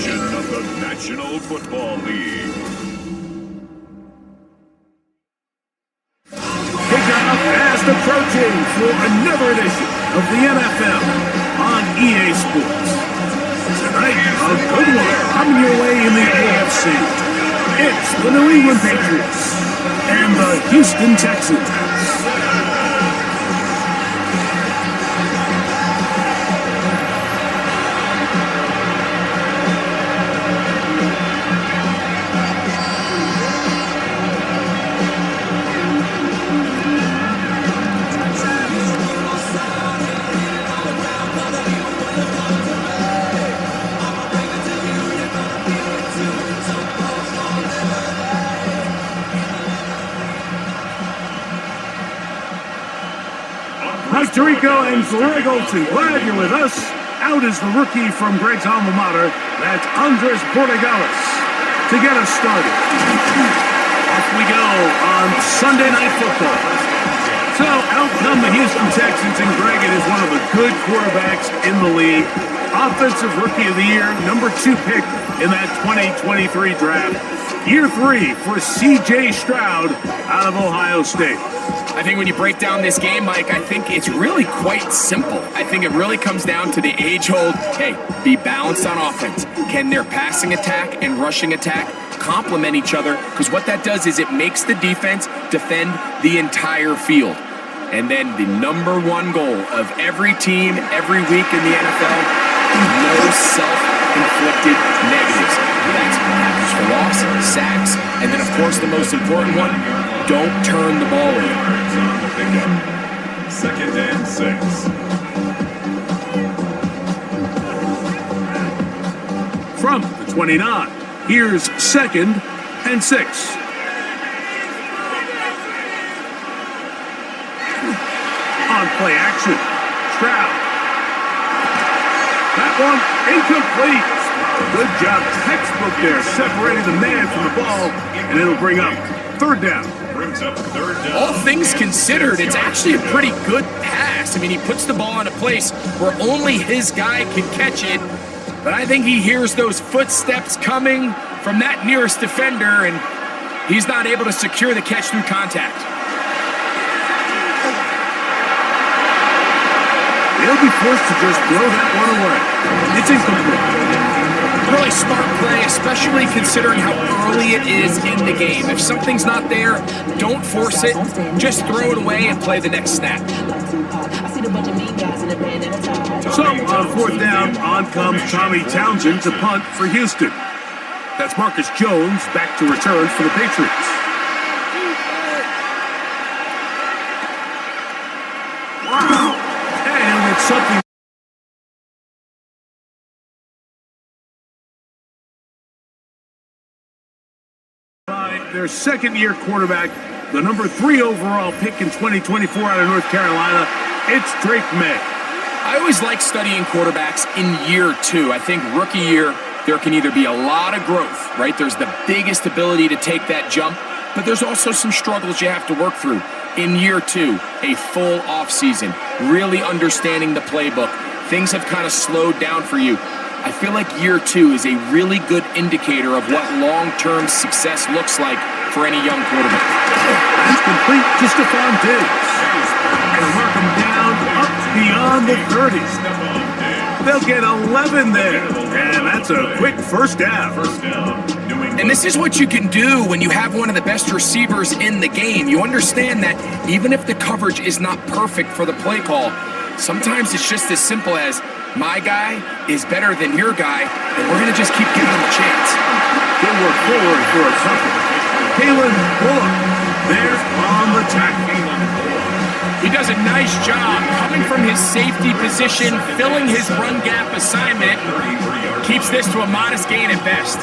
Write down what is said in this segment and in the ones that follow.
edition of the National Football League. Kickoff as the protein for another edition of the NFL on EA Sports. Tonight, a good one coming your way in the AFC. It's the New England Patriots and the Houston Texans. Tirico and Greg Olsen, glad you're with us. Out is the rookie from Greg's alma mater. That's Andres Borregales to get us started. Off we go on Sunday Night Football. So out come the Houston Texans, and Greg, it is one of the good quarterbacks in the league. Offensive Rookie of the Year, number 2 pick in that 2023 draft. Year 3 for C.J. Stroud out of Ohio State. I think when you break down this game, Mike, I think it's really quite simple. I think it really comes down to the age-old, hey, be balanced on offense. Can their passing attack and rushing attack complement each other? Because what that does is it makes the defense defend the entire field. And then the number 1 goal of every team, every week in the NFL, no self-inflicted negatives. That's tackles for loss, sacks, and then, of course, the most important one, don't turn the ball over. 2nd and 6. From the 29, here's 2nd and 6. On play action, Stroud. That one incomplete. Good job, textbook there, separating the man from the ball, and it'll bring up 3rd down. All things considered, it's actually a pretty good pass. I mean, he puts the ball in a place where only his guy can catch it, but I think he hears those footsteps coming from that nearest defender, and he's not able to secure the catch through contact. They'll be forced to just throw that one away. It's incomplete. Really smart play, especially considering how early it is in the game. If something's not there, don't force it. Just throw it away and play the next snap. So, on 4th down, on comes Tommy Townsend to punt for Houston. That's Marcus Jones back to return for the Patriots. Wow! And it's something. Their 2nd-year quarterback, the number 3 overall pick in 2024 out of North Carolina, it's Drake May. I always like studying quarterbacks in year 2. I think rookie year, there can either be a lot of growth, right? There's the biggest ability to take that jump, but there's also some struggles you have to work through. In year 2, a full offseason, really understanding the playbook. Things have kind of slowed down for you. I feel like year 2 is a really good indicator of what long-term success looks like for any young quarterback. That's complete to Stephon Diggs. And mark him down up beyond the 30s. They'll get 11 there. And that's a quick first down. And this is what you can do when you have one of the best receivers in the game. You understand that even if the coverage is not perfect for the play call, sometimes it's just as simple as, my guy is better than your guy, and we're going to just keep giving him a chance. He'll work forward for a couple. Kalen Bullock there on the tackle. He does a nice job coming from his safety position, filling his run gap assignment, keeps this to a modest gain at best.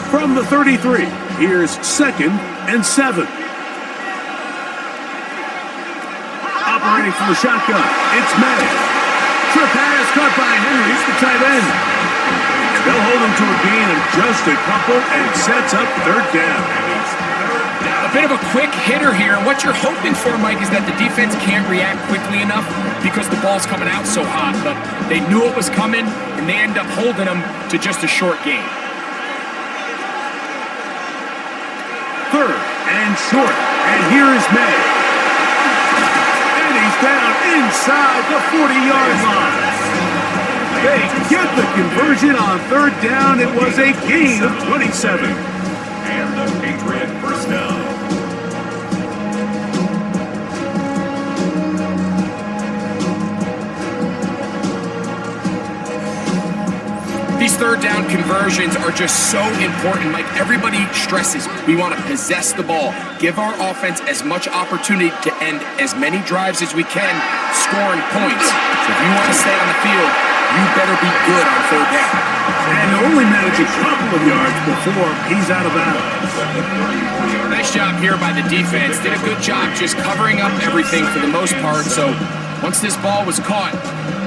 From the 33, here's 2nd and 7. Operating from the shotgun, it's Madden. Trip pass caught by Henry, the tight end. They'll hold him to a gain of just a couple and sets up 3rd down. A bit of a quick hitter here. What you're hoping for, Mike, is that the defense can't react quickly enough because the ball's coming out so hot. But they knew it was coming, and they end up holding them to just a short game. Third and short. And here is May. And he's down inside the 40-yard line. They get the conversion on third down. It was a gain of 27. And the Patriot first down. These third down conversions are just so important. Like everybody stresses, we want to possess the ball, give our offense as much opportunity to end as many drives as we can, scoring points. So if you want to stay on the field, you better be good on third down. And only manage a couple of yards before he's out of bounds. Nice job here by the defense. Did a good job just covering up everything for the most part. So once this ball was caught,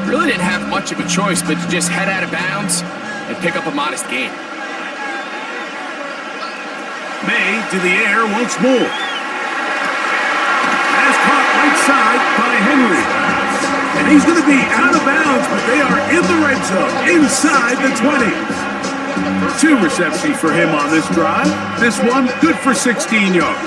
really didn't have much of a choice but to just head out of bounds and pick up a modest gain. May to the air once more. Has caught right side by Henry. And he's going to be out of bounds, but they are in the red zone, inside the 20. 2 receptions for him on this drive. This one good for 16 yards.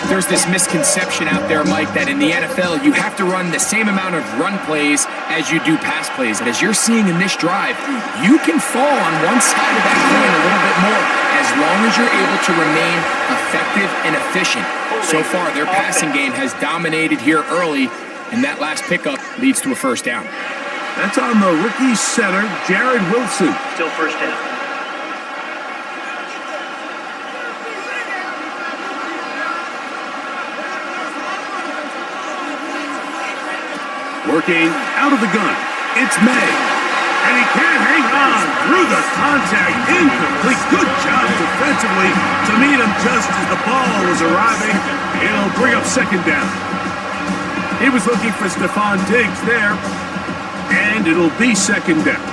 There's this misconception out there, Mike, that in the NFL, you have to run the same amount of run plays as you do pass plays. And as you're seeing in this drive, you can fall on one side of that coin a little bit more as long as you're able to remain effective and efficient. So far, their passing game has dominated here early, and that last pickup leads to a first down. That's on the rookie center, Jared Wilson. Still first down. Working out of the gun, it's May. And he can't hang on through the contact. Incomplete. Good job defensively to meet him just as the ball was arriving. It'll bring up second down. He was looking for Stephon Diggs there. And it'll be second down.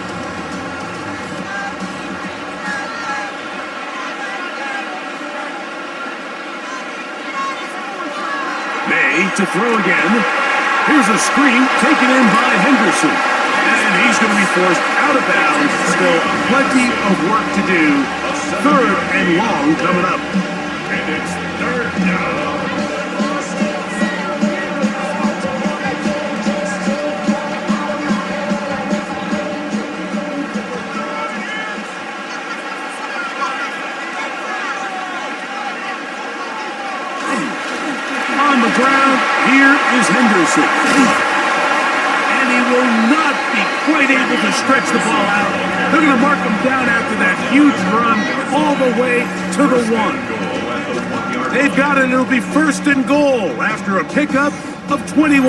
May to throw again. Here's a screen taken in by Henderson. And he's going to be forced out of bounds. Still plenty of work to do. Third and long coming up. And it's third down. On the ground, here is Henderson. And he will not be quite able to stretch the ball out. They're going to mark him down after that huge run all the way to the 1. They've got it. It'll be first and goal after a pickup of 21.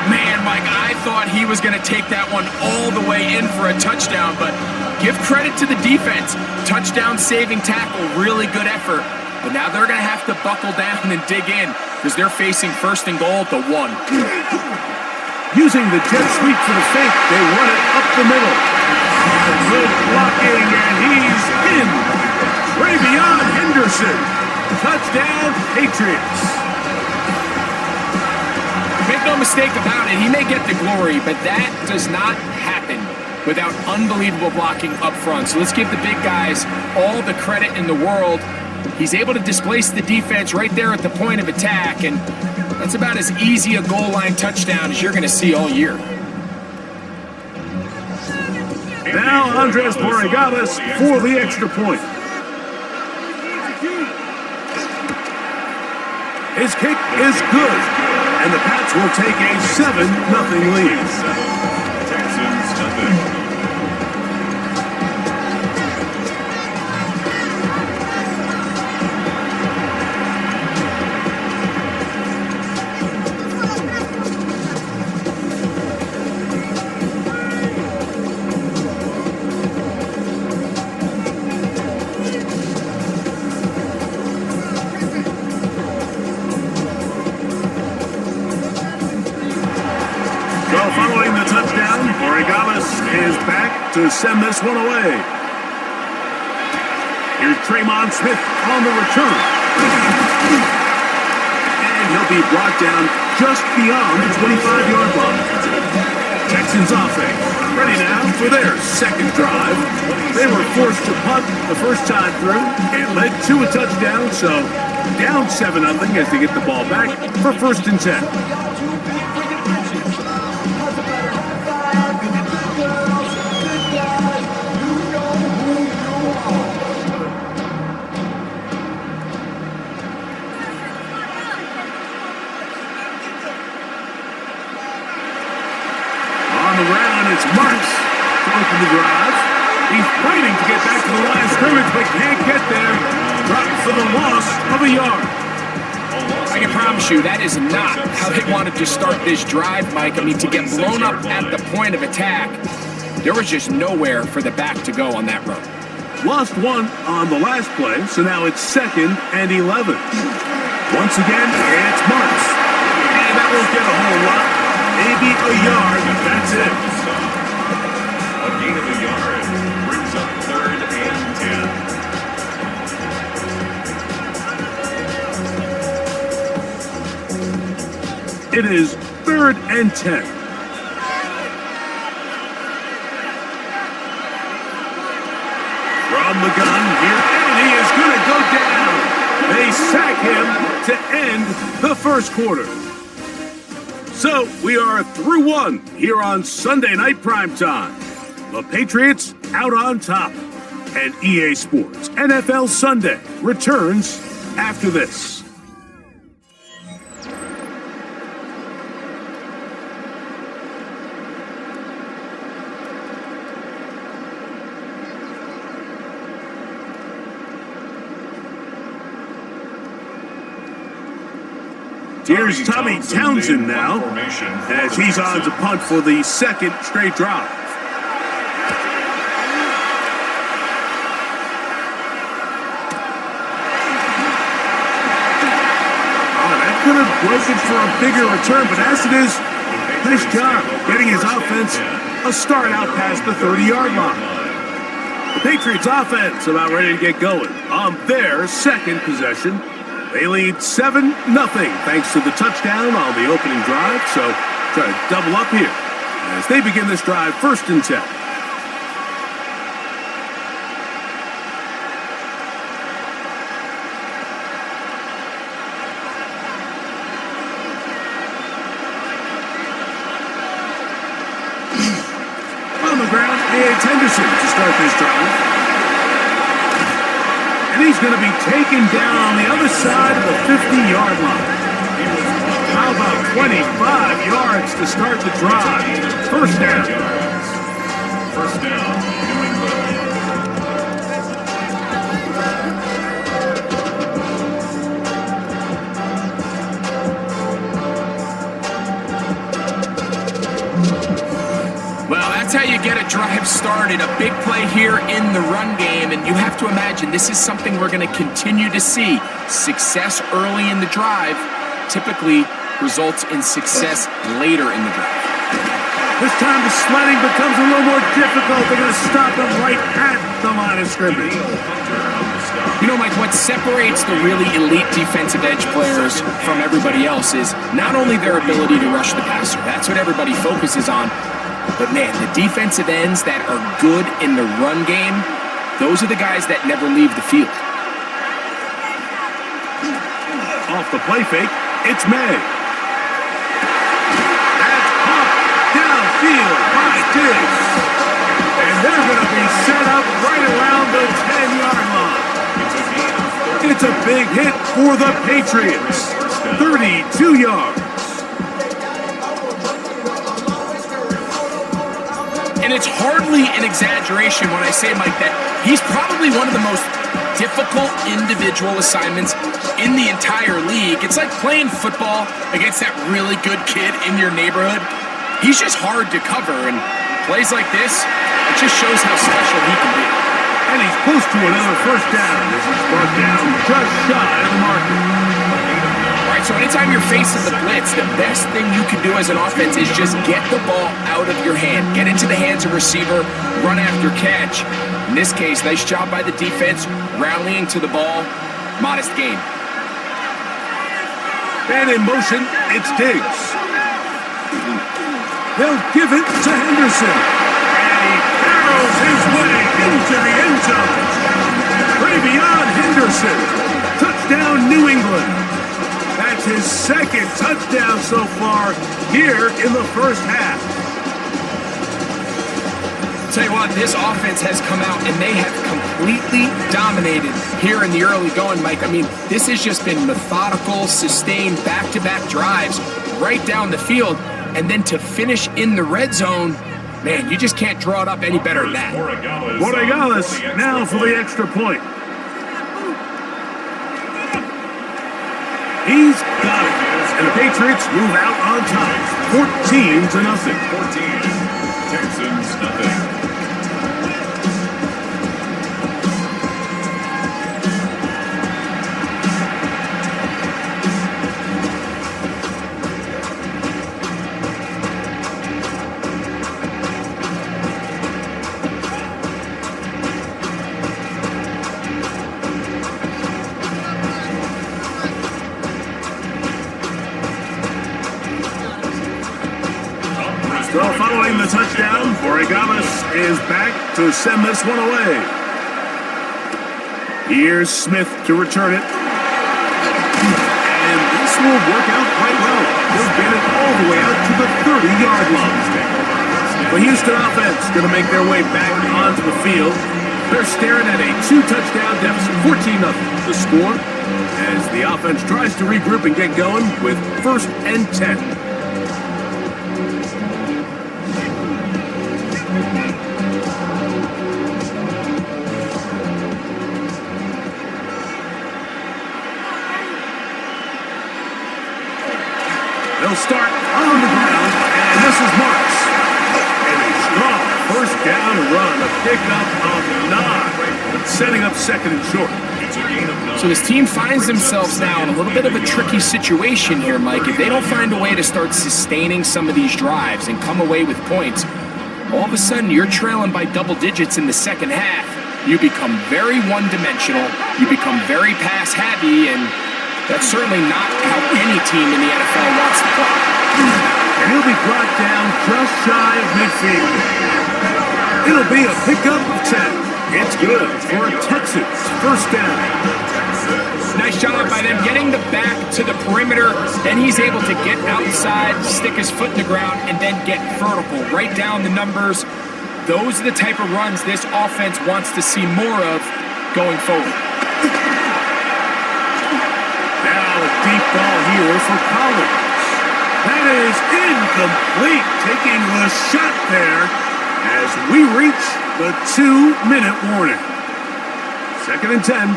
Man, Mike, I thought he was going to take that one all the way in for a touchdown, but give credit to the defense. Touchdown saving tackle, really good effort. But now they're going to have to buckle down and dig in because they're facing first and goal at the 1. Using the jet sweep for the fake, they run it up the middle. Good blocking, and he's in. Travion Henderson. Touchdown, Patriots. Make no mistake about it, he may get the glory, but that does not happen without unbelievable blocking up front. So let's give the big guys all the credit in the world. He's able to displace the defense right there at the point of attack, and that's about as easy a goal line touchdown as you're going to see all year. Now Andres Borregales for the extra point. His kick is good, and the Pats will take a 7-0 lead. Texans nothing. Following the touchdown, Borregales is back to send this one away. Here's Tremon Smith on the return. And he'll be brought down just beyond the 25-yard line. Texans offense ready now for their second drive. They were forced to punt the first time through. It led to a touchdown, so down 7-0 as they get the ball back for 1st and 10. It's Marks to open the drive. He's fighting to get back to the line of scrimmage, but can't get there. Dropped for the loss of a yard. I can promise you that is not how they wanted to start this drive, Mike. I mean, to get blown up at the point of attack, there was just nowhere for the back to go on that run. Lost one on the last play, so now it's 2nd and 11. Once again, it's Marks. And that won't get a whole lot. Maybe a yard, that's it. A gain of a yard brings up 3rd and 10. It is 3rd and 10. From the gun here, and he is going to go down. They sack him to end the first quarter. So we are through one here on Sunday Night Primetime. The Patriots out on top. And EA Sports NFL Sunday returns after this. Here's Tommy Townsend now, as he's on to punt for the 2nd straight drive. Oh, that could have broken for a bigger return, but as it is, nice job getting his offense a start out past the 30-yard line. The Patriots offense about ready to get going on their 2nd possession. They lead 7-0 thanks to the touchdown on the opening drive, so try to double up here as they begin this drive 1st and 10. On the ground, it's Henderson to start this drive. And he's going to be taken down on the other side of the 50-yard line. How about 25 yards to start the drive? 1st down. 1st down, New England. Well, that's how you get a drive started. A big play here in the run game, and you have to imagine this is something we're going to continue to see. Success early in the drive typically results in success later in the drive. This time the sledding becomes a little more difficult. They're going to stop him right at the line of scrimmage. You know, Mike, what separates the really elite defensive edge players from everybody else is not only their ability to rush the passer. That's what everybody focuses on. But man, the defensive ends that are good in the run game, those are the guys that never leave the field. Off the play fake, it's May. That's popped downfield by Diggs. And they're going to be set up right around the 10-yard line. It's a big hit for the Patriots. 32 yards. And it's hardly an exaggeration when I say, Mike, that he's probably one of the most difficult individual assignments in the entire league. It's like playing football against that really good kid in your neighborhood. He's just hard to cover, and plays like this, it just shows how special he can be. And he's close to another 1st down as he's brought down just shy of the marker. Right And so anytime you're facing the blitz, the best thing you can do as an offense is just get the ball out of your hand. Get into the hands of receiver, run after catch. In this case, nice job by the defense, rallying to the ball. Modest gain. And in motion, it's Diggs. They'll give it to Henderson. And he barrels his way into the end zone. Way beyond Henderson. Touchdown, New England. That's his second touchdown so far here in the first half. Tell you what, this offense has come out and they have completely dominated here in the early going, Mike. I mean, this has just been methodical, sustained, back-to-back drives right down the field. And then to finish in the red zone, man, you just can't draw it up any better than that. Borregales now for the extra point. He's got it. And the Patriots move out on top, 14-0. 14. Texans nothing. So following the touchdown, Borregales is back to send this one away. Here's Smith to return it. And this will work out quite well. He'll get it all the way out to the 30-yard line. The Houston offense going to make their way back onto the field. They're staring at a 2-touchdown deficit, 14-0. The score as the offense tries to regroup and get going with 1st and 10. They'll start on the ground, and this is Marks. And a strong first down run, a pickup of 9, setting up 2nd and short. So this team finds themselves now in a little bit of a tricky situation here, Mike. If they don't find a way to start sustaining some of these drives and come away with points, all of a sudden you're trailing by double digits in the second half. You become very one-dimensional, you become very pass-heavy, and that's certainly not how any team in the NFL wants to play. And he'll be brought down just shy of midfield. It'll be a pickup of 10. It's good for a Texans first down. Nice job by them getting the back to the perimeter. Then he's able to get outside, stick his foot in the ground, and then get vertical. Right down the numbers. Those are the type of runs this offense wants to see more of going forward. Now a deep ball here for Collins. That is incomplete, taking the shot there as we reach the 2-minute warning. 2nd and 10.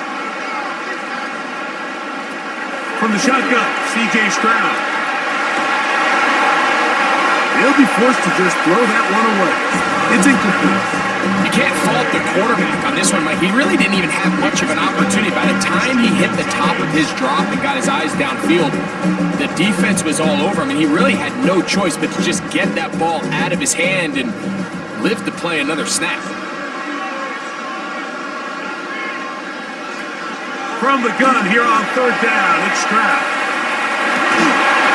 From the shotgun, C.J. Stroud. He'll be forced to just throw that one away. It's incomplete. You can't fault the quarterback on this one, Mike. He really didn't even have much of an opportunity. By the time he hit the top of his drop and got his eyes downfield, the defense was all over him, and he really had no choice but to just get that ball out of his hand and live to play another snap. From the gun here on 3rd down, it's Stroud.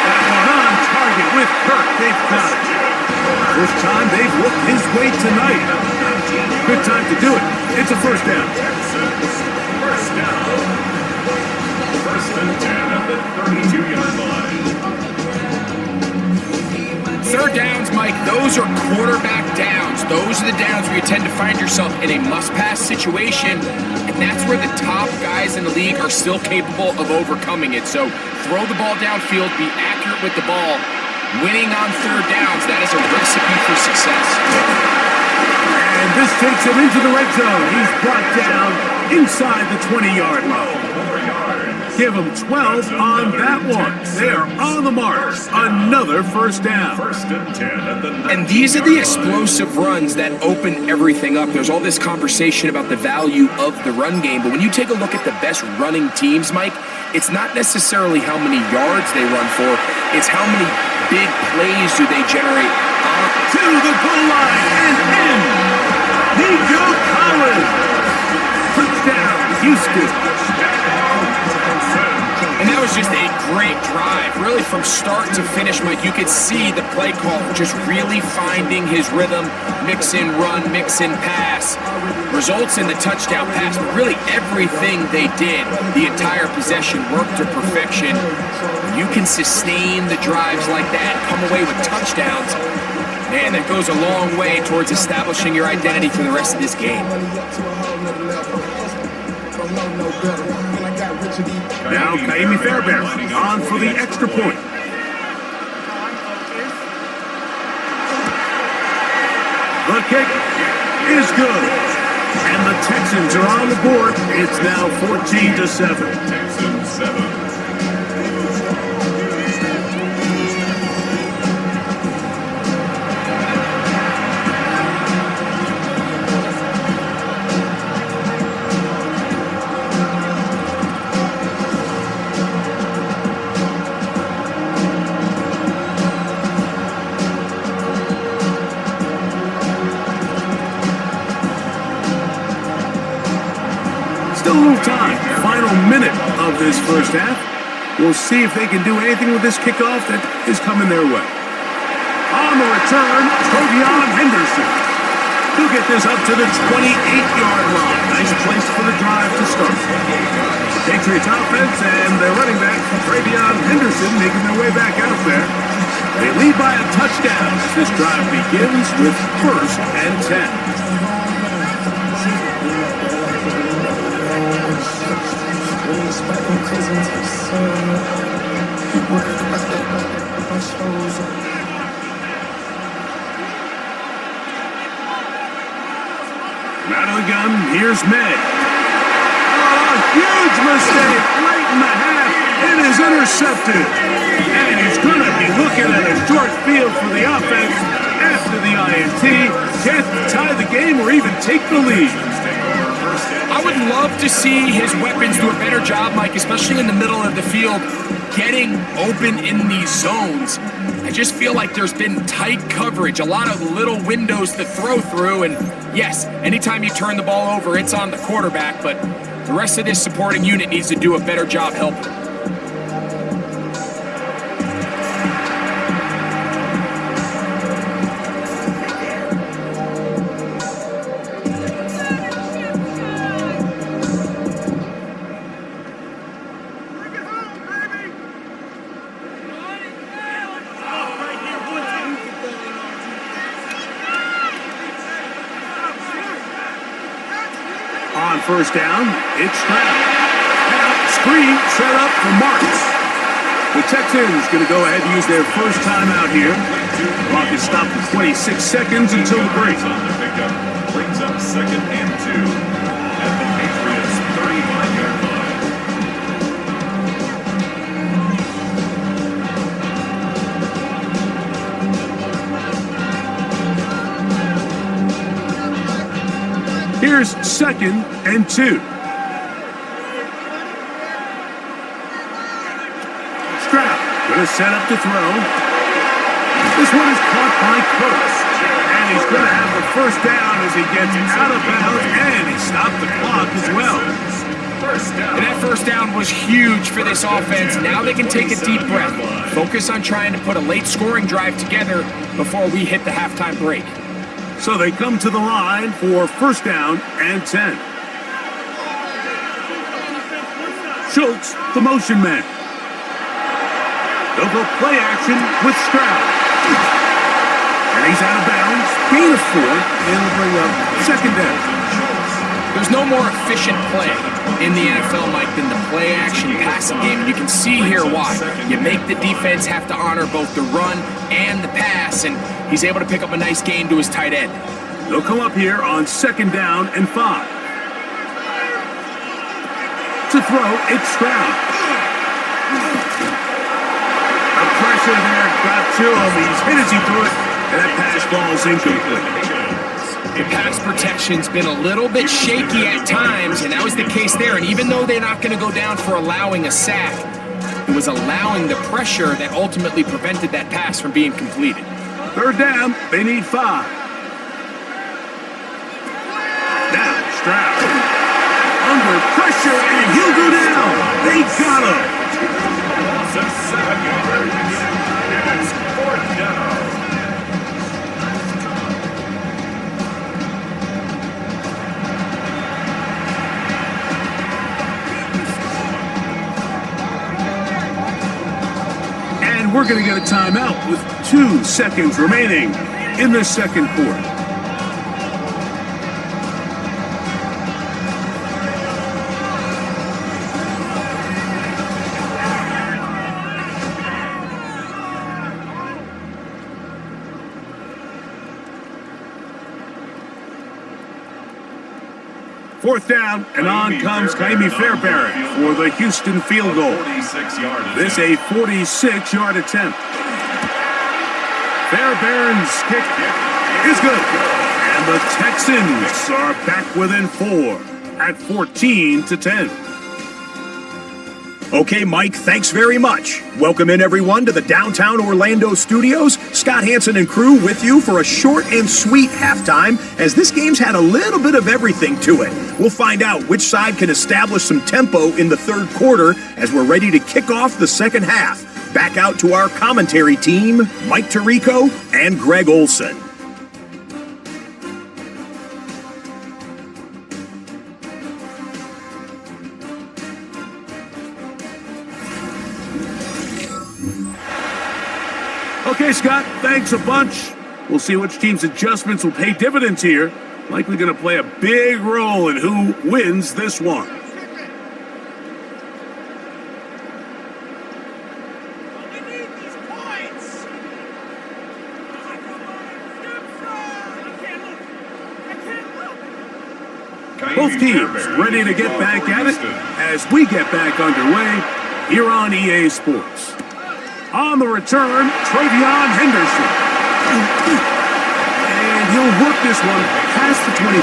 That one on target with Kirk. They've got it. First time they've looked his way tonight. Good time to do it. It's a first down. First down. 1st and 10 at the 32-yard line. 3rd downs, Mike, those are quarterback downs. Those are the downs where you tend to find yourself in a must-pass situation, and that's where the top guys in the league are still capable of overcoming it. So throw the ball downfield, be accurate with the ball. Winning on 3rd downs, that is a recipe for success. And this takes him into the red zone. He's brought down inside the 20-yard line. Give him 12 on that one. They are on the mark. Another first down. 1st and 10 at the And these are the explosive runs that open everything up. There's all this conversation about the value of the run game, but when you take a look at the best running teams, Mike, it's not necessarily how many yards they run for, it's how many big plays do they generate. To the goal line and in. Nico Collins. Touchdown, Houston. And that was just a great drive. Really from start to finish, Mike, you could see the play call just really finding his rhythm. Mix in run, mix in pass. Results in the touchdown pass. But really everything they did, the entire possession worked to perfection. When you can sustain the drives like that and come away with touchdowns, man, that goes a long way towards establishing your identity for the rest of this game. Now Kaimi Fairbairn on for the extra point. The kick is good. And the Texans are on the board. It's now 14-7. Texans 7. Still a little time. Final minute of this first half. We'll see if they can do anything with this kickoff that is coming their way. On the return, Tovion Henderson. He'll get this up to the 28-yard line. Nice place for the drive to start. The Patriots offense and their running back, Travion Henderson, making their way back out there. They lead by a touchdown as this drive begins with 1st and 10. Out of the gun, here's Meg. Oh, huge mistake late in the half. It is intercepted. And he's going to be looking at a short field for the offense after the INT. Can't tie the game or even take the lead. I would love to see his weapons do a better job, Mike, especially in the middle of the field, getting open in these zones. I just feel like there's been tight coverage, a lot of little windows to throw through, and yes, anytime you turn the ball over, it's on the quarterback, but the rest of this supporting unit needs to do a better job helping. On first down, it's Stroud. Screen set up for Marks. The Texans going to go ahead and use their first timeout here. Clock is stopped for 26 seconds until the break. On the pickup brings up 2nd and 2 at the Patriots 35-yard line. Here's 2nd and 2. Stroud going to set up to throw. This one is caught by Curtis. And he's going to have the first down as he gets out of bounds, and he stopped the clock as well. And that first down was huge for this offense. Now they can take a deep breath. Focus on trying to put a late scoring drive together before we hit the halftime break. So they come to the line for first down and 10. Schultz, the motion man. They'll go play action with Stroud. And he's out of bounds. Gain of 4, and will bring up 2nd down. There's no more efficient play in the NFL, Mike, than the play-action passing game. And you can see here why. You make the defense have to honor both the run and the pass, and he's able to pick up a nice gain to his tight end. They'll come up here on 2nd down and 5. To throw, it's Stroud. The pressure there got to him. He's hit as he threw it, and that pass falls incomplete. The pass protection's been a little bit shaky at times, and that was the case there. And even though they're not going to go down for allowing a sack, it was allowing the pressure that ultimately prevented that pass from being completed. Third down, they need 5. Now, Stroud. Under pressure, and he'll go down. They got him. Loss of 7 yards. And it's 4th down. And we're going to get a timeout with 2 seconds remaining in the second quarter. Fourth down, and on comes Kaimi Fairbairn for the Houston field goal. 46-yard attempt. This a 46-yard attempt. Fairbairn's kick is good. And the Texans are back within 4 at 14-10. Okay, Mike, thanks very much. Welcome in, everyone, to the downtown Orlando studios. Scott Hansen and crew with you for a short and sweet halftime, as this game's had a little bit of everything to it. We'll find out which side can establish some tempo in the third quarter as we're ready to kick off the second half. Back out to our commentary team, Mike Tirico and Greg Olson. Okay, Scott, thanks a bunch. We'll see which team's adjustments will pay dividends here. Likely going to play a big role in who wins this one. Both teams ready to get back at it as we get back underway here on EA Sports. On the return, Travion Henderson. And he'll work this one past the 25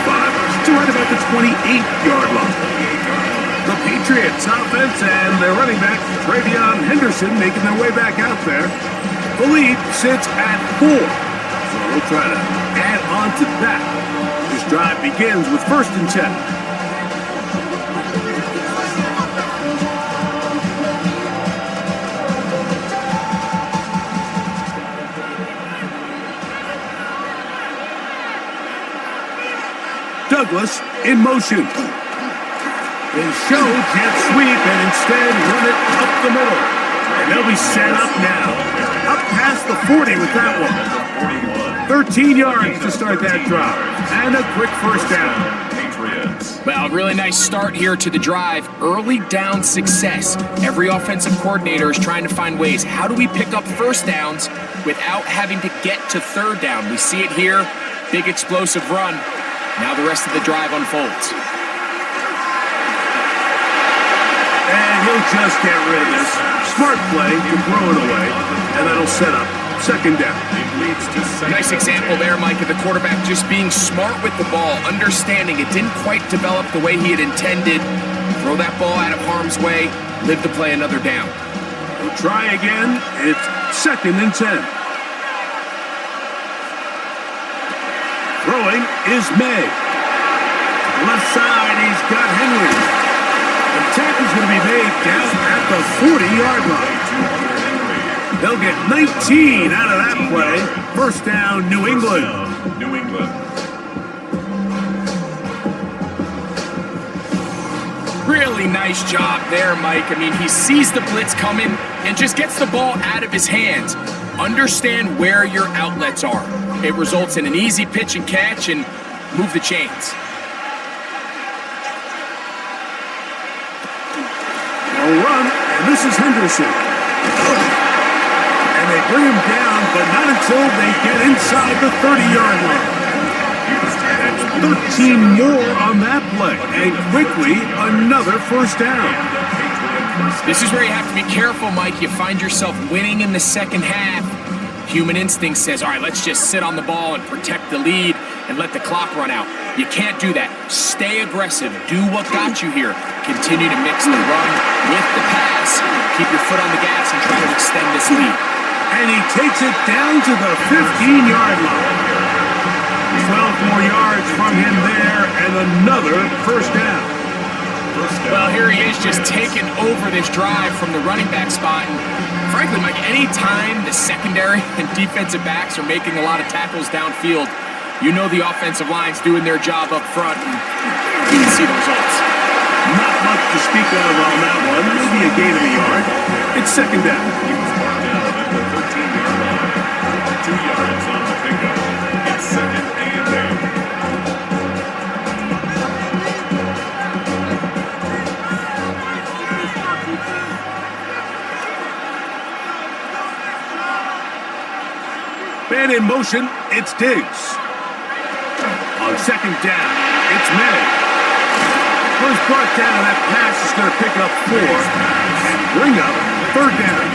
to right about the 28-yard line. The Patriots offense and their running back, Travion Henderson, making their way back out there. The lead sits at 4. So we'll try to add on to that. This drive begins with 1st and 10. Douglas in motion. They show jet sweep and instead run it up the middle. And they'll be set up now. Up past the 40 with that one. 13 yards to start that drive. And a quick first down. Well, really nice start here to the drive. Early down success. Every offensive coordinator is trying to find ways. How do we pick up first downs without having to get to third down? We see it here. Big explosive run. Now the rest of the drive unfolds. And he'll just get rid of this. Smart play to throw it away. And that'll set up second down. Nice example there, Mike, of the quarterback just being smart with the ball, understanding it didn't quite develop the way he had intended. Throw that ball out of harm's way, live to play another down. He'll try again. It's 2nd and 10. Throwing is May. Left side, he's got Henry. The tackle's going to be made down at the 40-yard line. They'll get 19 out of that play. First down, New England. Really nice job there, Mike. I mean, he sees the blitz coming and just gets the ball out of his hands. Understand where your outlets are. It results in an easy pitch and catch and move the chains. A run, and this is Henderson. And they bring him down, but not until they get inside the 30-yard line. That's 13 more on that play, and quickly another first down. This is where you have to be careful, Mike. You find yourself winning in the second half. Human instinct says, all right, let's just sit on the ball and protect the lead. and let the clock run out. You can't do that. Stay aggressive. Do what got you here. Continue to mix the run with the pass. Keep your foot on the gas and try to extend this lead. And he takes it down to the 15-yard line. 12 more yards from him there, and another first down. Well, here he is just taking over this drive from the running back spot. And frankly, Mike, any time the secondary and defensive backs are making a lot of tackles downfield, you know the offensive line's doing their job up front, and you can see the results. Not much to speak of on that one. Maybe a gain of a yard. It's second down. He was brought down at the 13-yard line. 2 yards on the pickup. It's second and 8. Man in motion, it's Diggs. On second down, it's May. First brought down, that pass is going to pick up 4 and bring up third down.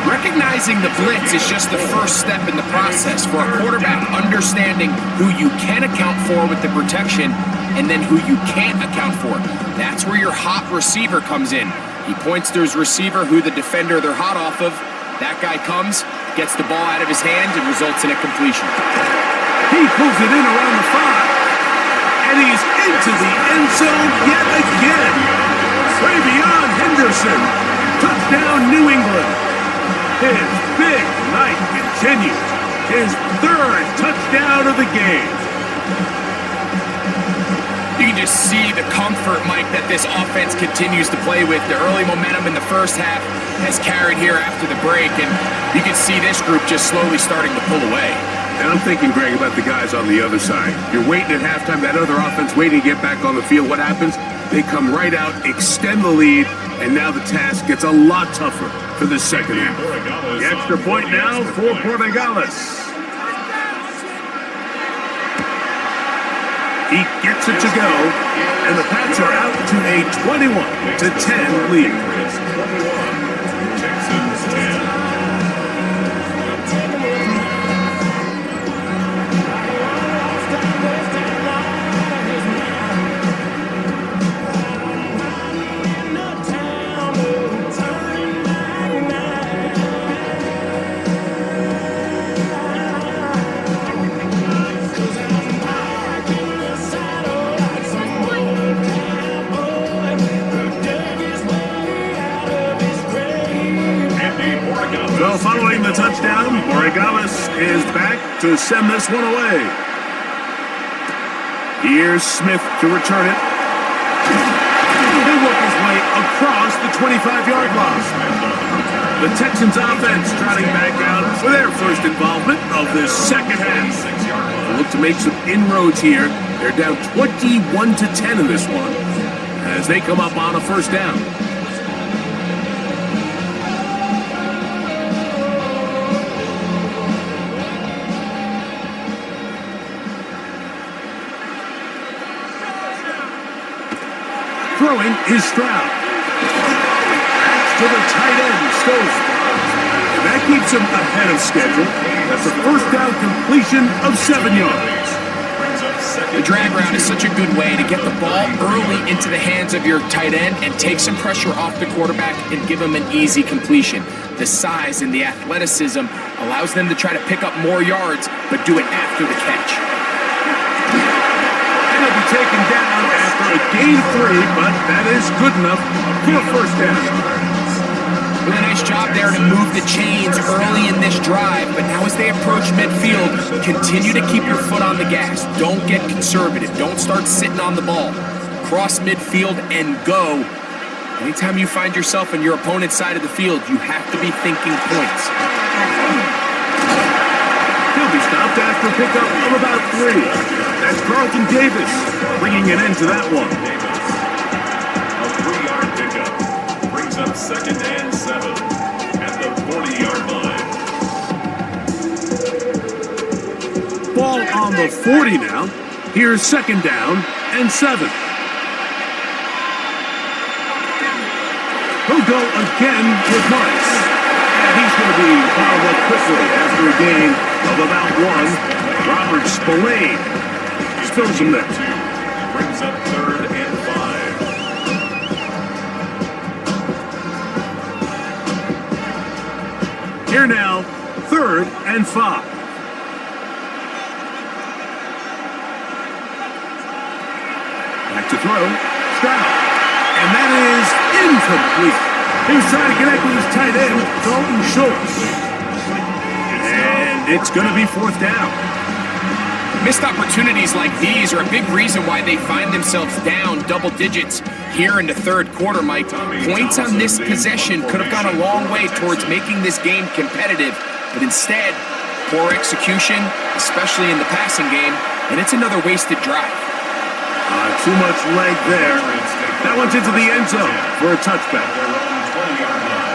Recognizing the blitz is just the first step in the process for a quarterback, understanding who you can account for with the protection and then who you can't account for. That's where your hot receiver comes in. He points to his receiver, who the defender they're hot off of. That guy comes, gets the ball out of his hand, and results in a completion. He pulls it in around the 5. And he's into the end zone yet again. Way beyond Henderson. Touchdown, New England. His big night continues. His third touchdown of the game. You can just see the comfort, Mike, that this offense continues to play with. The early momentum in the first half has carried here after the break, and you can see this group just slowly starting to pull away. And I'm thinking, Greg, about the guys on the other side. You're waiting at halftime, that other offense waiting to get back on the field. What happens? They come right out, extend the lead, and now the task gets a lot tougher for the second half. The extra point now for Portugales. He gets it to go, and the Pats are out to a 21-10 lead. Texans 10. So following the touchdown, Portugales is back to send this one away. Here's Smith to return it. He'll work his way across the 25-yard line. The Texans offense trotting back out for their first involvement of this second half. They'll look to make some inroads here. They're down 21-10 in this one as they come up on a first down. Throwing is Stroud. Pass to the tight end, Stover. And that keeps him ahead of schedule. That's a first down completion of 7 yards. The drag route is such a good way to get the ball early into the hands of your tight end and take some pressure off the quarterback and give him an easy completion. The size and the athleticism allows them to try to pick up more yards, but do it after the catch. And he'll be taken down after a gain 3, but that is good enough for a first down. Really nice job there to move the chains early in this drive, but now as they approach midfield, continue to keep your foot on the gas. Don't get conservative. Don't start sitting on the ball. Cross midfield and go. Anytime you find yourself on your opponent's side of the field, you have to be thinking points. He'll be stopped after a pickup of about 3. That's Carlton Davis bringing it into that one. A 3-yard pickup brings up second and 7 at the 40-yard line. Ball on the 40 now. Here's second down and 7. He'll go again with Marks. And he's going to be fouled up quickly after a gain of about 1. Robert Spillane spills him there. Brings up 3rd and 5. Here now, 3rd and 5. Back to throw. Stroud. And that is incomplete. He was trying to connect with his tight end, Dalton Schultz. And it's going to be 4th down. Missed opportunities like these are a big reason why they find themselves down double digits here in the 3rd quarter, Mike. Points on this possession could have gone a long way towards making this game competitive, but instead, poor execution, especially in the passing game, and it's another wasted drive. Too much leg there. That one's into the end zone for a touchback. Their own 20-yard line.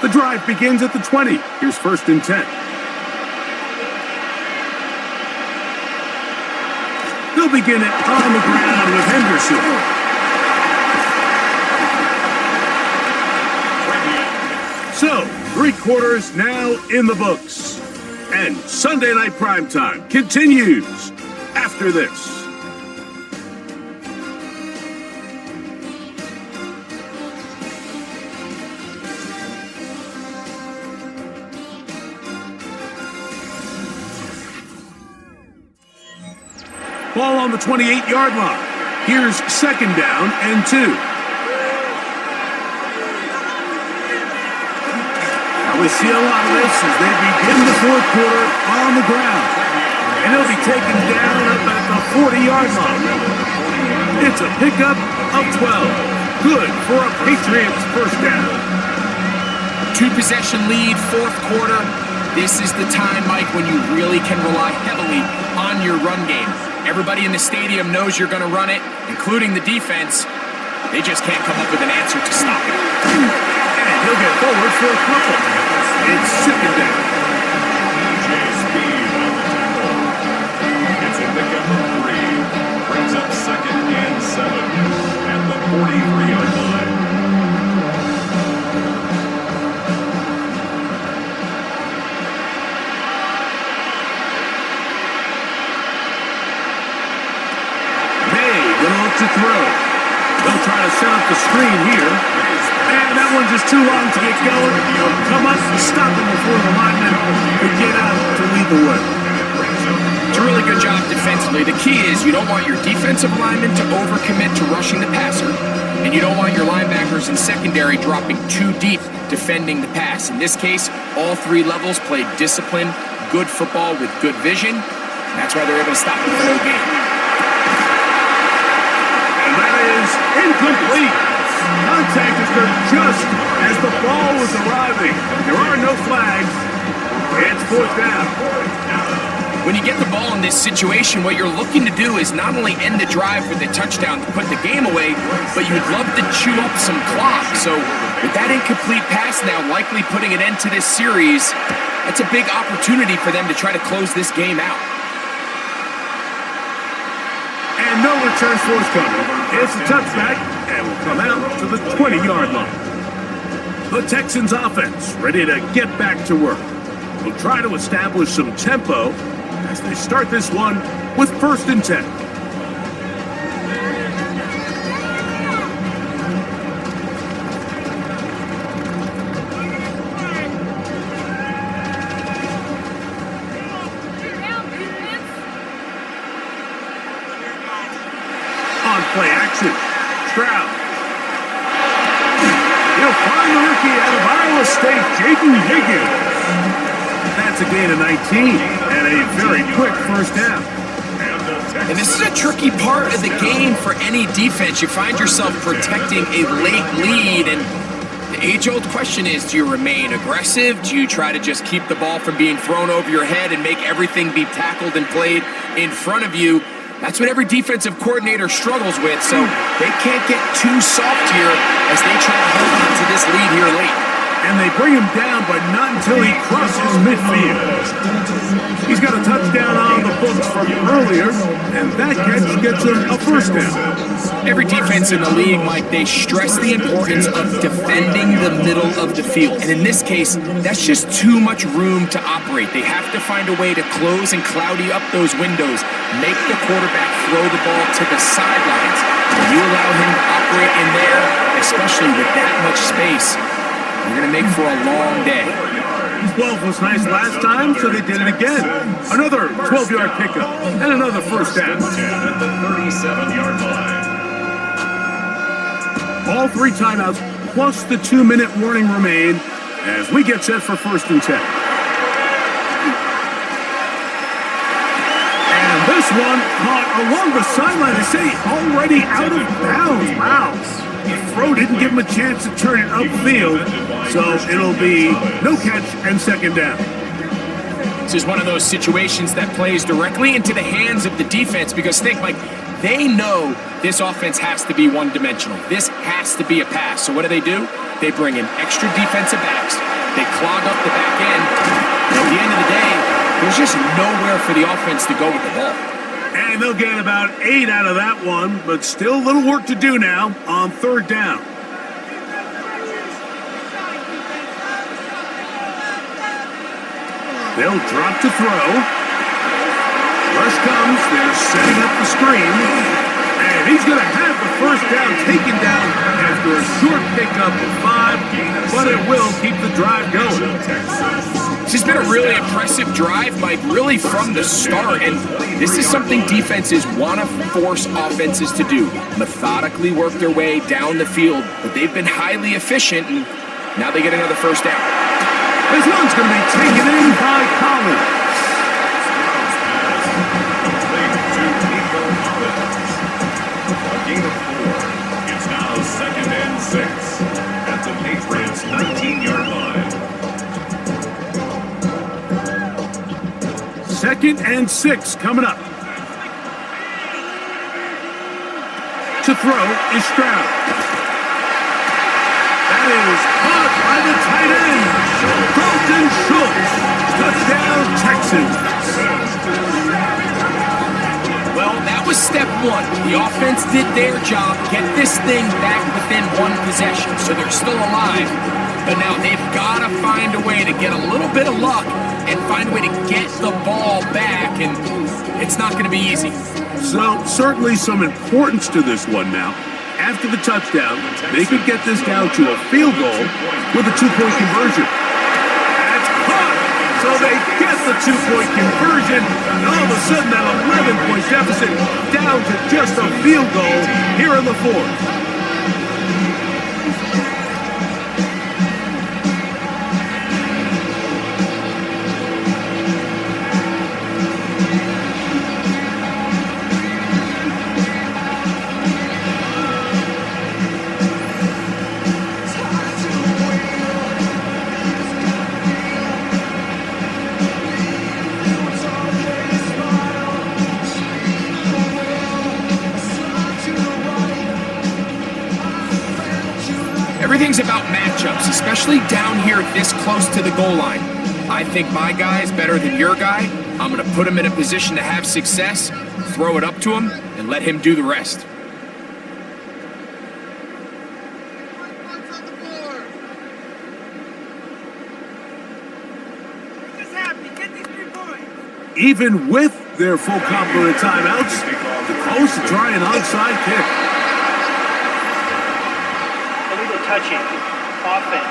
The drive begins at the 20. Here's 1st and 10. They'll begin it on the ground with Henderson. So, 3 quarters now in the books. And Sunday Night Primetime continues after this. Ball on the 28-yard line. Here's 2nd down and 2. We see a lot of this as they begin the 4th quarter on the ground. And he'll be taken down up at the 40-yard line. It's a pickup of 12. Good for a Patriots 1st down. 2-possession lead, 4th quarter. This is the time, Mike, when you really can rely heavily on your run game. Everybody in the stadium knows you're going to run it, including the defense. They just can't come up with an answer to stop it. And he'll get forward for a couple. It's 2nd down. Speed on the tackle. It's a pickup of 3. Brings up 2nd and 7 at the 43-yard line. Gonna look to throw. They'll try to set up the screen here. And that one's just too long to get going. He'll come up and stop him before the lineman can get out to lead the way. It's a really good job defensively. The key is you don't want your defensive linemen to overcommit to rushing the passer, and you don't want your linebackers in secondary dropping too deep defending the pass. In this case, all 3 levels played disciplined, good football with good vision. And that's why they're able to stop him for no gain. And that is incomplete. Contact occurred just as the ball was arriving. There are no flags. It's 4th down. When you get the ball in this situation, what you're looking to do is not only end the drive with a touchdown to put the game away, but you'd love to chew up some clock. So with that incomplete pass now likely putting an end to this series, that's a big opportunity for them to try to close this game out. And no return forthcoming. It's a touchback, and will come out to the 20-yard line. The Texans offense ready to get back to work. Will try to establish some tempo as they start this one with 1st and 10. On play action, Stroud. He'll find the rookie out of Iowa State, Jaden Higgins. That's a gain of 19 and a very quick 1st down. And this is a tricky part of the game for any defense. You find yourself protecting a late lead, and the age-old question is, do you remain aggressive? Do you try to just keep the ball from being thrown over your head and make everything be tackled and played in front of you? That's what every defensive coordinator struggles with, so they can't get too soft here as they try to hold on to this lead here late. and they bring him down, but not until he crosses midfield. He's got a touchdown on the books from earlier, and that catch gets him a first down. Every defense in the league, Mike, they stress the importance of defending the middle of the field. And in this case, that's just too much room to operate. They have to find a way to close and cloudy up those windows, make the quarterback throw the ball to the sidelines. When you allow him to operate in there, especially with that much space, you're going to make for a long day. 12 was nice last time, so they did it again. Another 12-yard pickup and another first down. 10 at the 37-yard line. All three timeouts plus the 2-minute warning remain as we get set for first and 10. And this one caught along the sideline. They say already out of bounds. Wow. The throw didn't give him a chance to turn it upfield, so it'll be no catch and second down. This is one of those situations that plays directly into the hands of the defense because think, Mike, they know this offense has to be one-dimensional. This has to be a pass. So what do? They bring in extra defensive backs. They clog up the back end. And at the end of the day, there's just nowhere for the offense to go with the ball. And they'll get about 8 out of that one, but still a little work to do now on third down. They'll drop to throw. Rush comes, they're setting up the screen, and he's going to have the first down taken down after a short pickup of 5, but it will keep the drive going. This has been a really impressive drive, Mike, really from the start, and this is something defenses want to force offenses to do, methodically work their way down the field, but they've been highly efficient, and now they get another first down. This one's going to be taken in by Collins. Gain of 4. It's now 2nd and 6 at the Patriots' 19-yard line. 2nd and 6 coming up. To throw is Stroud. That is caught by the tight end, Dalton Schultz. Touchdown, Texans. Well, that was step one. The offense did their job, get this thing back within one possession, so they're still alive. But now they've got to find a way to get a little bit of luck and find a way to get the ball back, and it's not going to be easy. So, certainly some importance to this one now. After the touchdown, they could get this down to a field goal with a 2-point conversion. That's caught! So they get the 2-point conversion, and all of a sudden that 11-point deficit down to just a field goal here in the fourth. Everything's about matchups, especially down here this close to the goal line. I think my guy's better than your guy. I'm going to put him in a position to have success, throw it up to him, and let him do the rest. Even with their full complement of timeouts, the Colts try an onside kick. Illegal touching. Offense.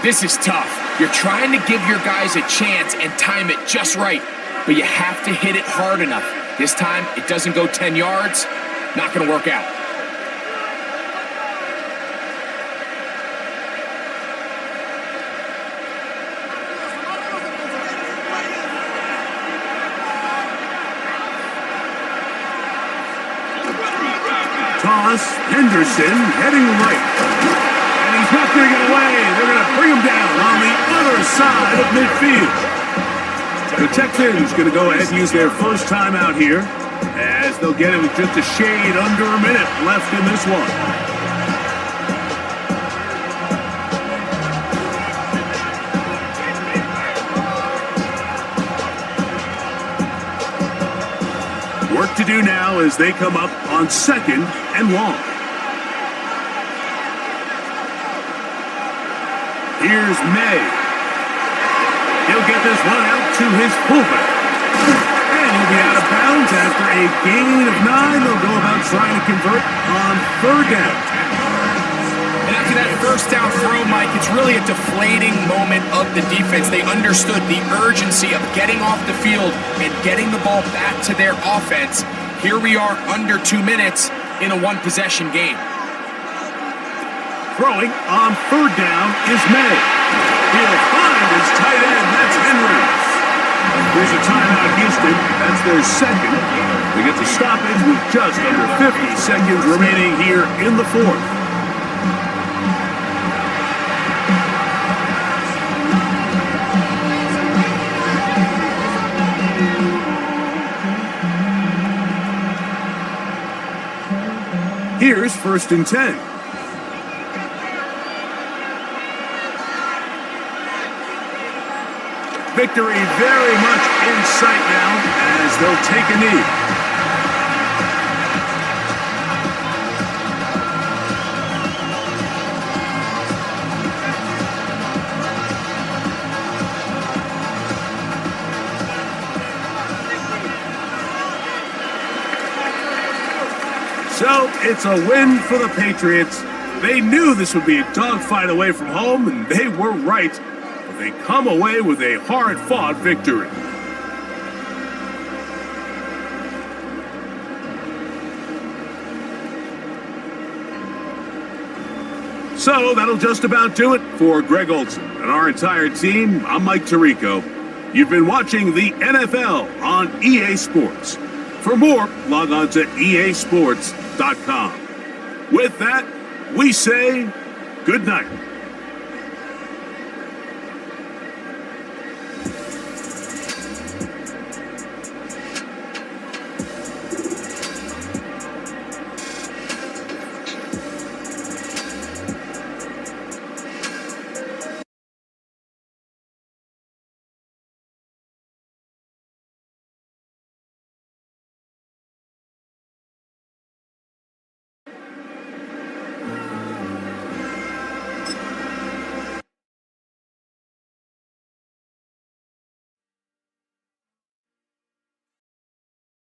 This is tough. You're trying to give your guys a chance and time it just right, but you have to hit it hard enough. This time, it doesn't go 10 yards, not going to work out. Toss, Henderson heading right. And he's not going to get away. They're going to bring him down on the other side of midfield. The Texans going to go ahead and use their first timeout here, as they'll get it with just a shade under a minute left in this one. to do now as they come up on 2nd and long. Here's May. He'll get this one out to his fullback. And he'll be out of bounds after a gain of 9. They'll go about trying to convert on 3rd down. And after that first down throw, Mike, it's really a deflating moment of the defense. They understood the urgency of getting off the field and getting the ball back to their offense. Here we are under 2 minutes in a one-possession game. Throwing on 3rd down is May. He'll find his tight end. That's Henry. Here's a timeout, Houston. That's their 2nd. We get the stoppage with just under 50 seconds remaining here in the 4th. Here's 1st and 10. Victory very much in sight now as they'll take a knee. So it's a win for the Patriots. They knew this would be a dogfight away from home, and they were right. But they come away with a hard-fought victory. So that'll just about do it for Greg Olson and our entire team. I'm Mike Tirico. You've been watching the NFL on EA Sports. For more, log on to easports.com. With that, we say good night.